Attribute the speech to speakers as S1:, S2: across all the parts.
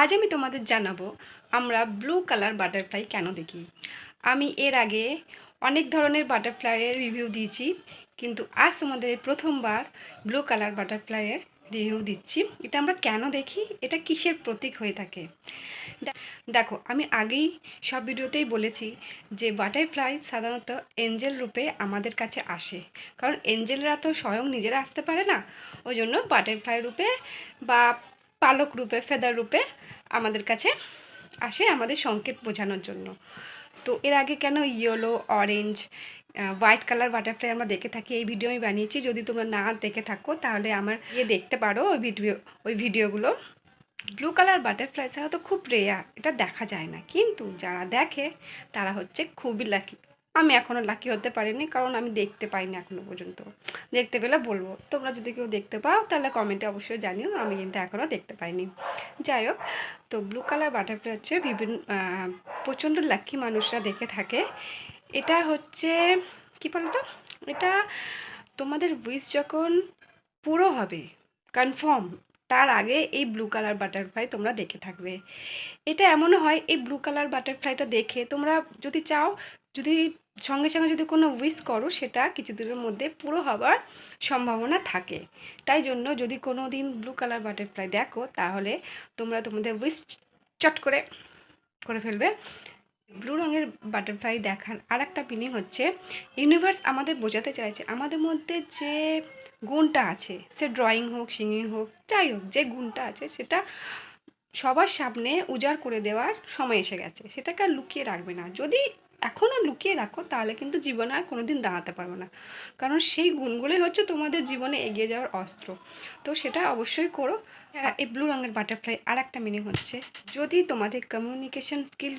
S1: আজ আমি তোমাদের জানাবো আমরা ব্লু কালার বাটারফ্লাই কেন দেখি। আমি এর আগে অনেক ধরনের বাটারফ্লাইয়ের রিভিউ দিয়েছি, কিন্তু আজ তোমাদের প্রথমবার ব্লু কালার বাটারফ্লাইয়ের রিভিউ দিচ্ছি। এটা আমরা কেন দেখি, এটা কিসের প্রতীক হয়ে থাকে। দেখো, আমি আগেই সব ভিডিওতেই বলেছি যে বাটারফ্লাই সাধারণত এঞ্জেল রূপে আমাদের কাছে আসে, কারণ এঞ্জেলরা তো স্বয়ং নিজেরা আসতে পারে না। ওই জন্য বাটারফ্লাই রূপে বা পালক রূপে, ফেদার রূপে আমাদের কাছে আসে, আমাদের সংকেত বোঝানোর জন্য। তো এর আগে কেন yellow, orange, white colour butterfly আমরা দেখে থাকি, এই ভিডিও আমি বানিয়েছি। যদি তোমরা না দেখে থাকো তাহলে আমার দেখতে পারো ওই ভিডিওগুলো। ব্লু কালার বাটারফ্লাই ছাড়া তো খুব রেয়ার, এটা দেখা যায় না, কিন্তু যারা দেখে তারা হচ্ছে খুবই লাকি। আমি এখনও লাকি হতে পারিনি, কারণ আমি দেখতে পাইনি এখনও পর্যন্ত। দেখতে পেলে বলবো, তোমরা যদি কেউ দেখতে পাও তাহলে কমেন্টে অবশ্যই জানিও। আমি কিন্তু এখনও দেখতে পাইনি। যাই হোক, তো ব্লু কালার বাটারফ্লাই হচ্ছে প্রচণ্ড লাকি মানুষরা দেখে থাকে। এটা হচ্ছে কী বলতো, এটা তোমাদের উইশ যখন পুরো হবে, কনফার্ম, তার আগে এই ব্লু কালার বাটারফ্লাই তোমরা দেখে থাকবে। এটা এমনও হয়, এই ব্লু কালার বাটারফ্লাইটা দেখে তোমরা যদি চাও, যদি সঙ্গে সঙ্গে যদি কোনো উইশ করো, সেটা কিছুদিনের মধ্যে পুরো হবার সম্ভাবনা থাকে। তাই জন্য যদি কোনো দিন ব্লু কালার বাটারফ্লাই দেখো, তাহলে তোমরা তোমাদের উইশ চট করে করে ফেলবে। ব্লু রঙের বাটারফ্লাই দেখার আর একটা মিনিং হচ্ছে, ইউনিভার্স আমাদের বোঝাতে চাইছে আমাদের মধ্যে যে গুণটা আছে, সে ড্রয়িং হোক, সিঙ্গিং হোক, যাই হোক, যে গুণটা আছে সেটা সবার সামনে উজাড় করে দেওয়ার সময় এসে গেছে। সেটাকে আর লুকিয়ে রাখবে না। যদি এখনও লুকিয়ে রাখো, তাহলে কিন্তু জীবনে আর কোনো দিন দাঁড়াতে পারবে না, কারণ সেই গুণগুলোই হচ্ছে তোমাদের জীবনে এগিয়ে যাওয়ার অস্ত্র। তো সেটা অবশ্যই করো। এই ব্লু রঙের বাটারফ্লাই আর একটা মিনিং হচ্ছে, যদি তোমাদের কমিউনিকেশন স্কিল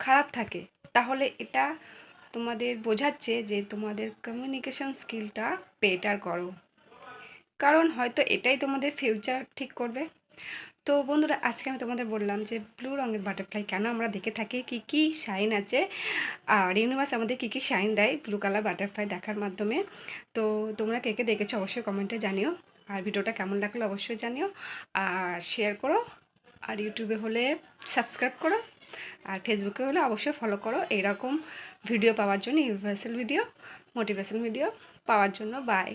S1: খারাপ থাকে, তাহলে এটা তোমাদের বোঝাচ্ছে যে তোমাদের কমিউনিকেশন স্কিলটা বেটার করো, কারণ হয়তো এটাই তোমাদের ফিউচার ঠিক করবে। তো বন্ধুরা, আজকে আমি তোমাদের বললাম যে ব্লু রঙের বাটারফ্লাই কেন আমরা দেখে থাকি, কী কী সাইন আছে, আর ইউনিভার্স আমাদের কী কী সাইন দেয় ব্লু কালার বাটারফ্লাই দেখার মাধ্যমে। তো তোমরা কে কে দেখেছো অবশ্যই কমেন্টে জানিও, আর ভিডিওটা কেমন লাগলো অবশ্যই জানিও, আর শেয়ার করো, আর ইউটিউবে হলে সাবস্ক্রাইব করো, আর ফেসবুকে হলে অবশ্যই ফলো করো এইরকম ভিডিও পাওয়ার জন্য, ইউনিভার্সাল ভিডিও, মোটিভেশনাল ভিডিও পাওয়ার জন্য। বাই।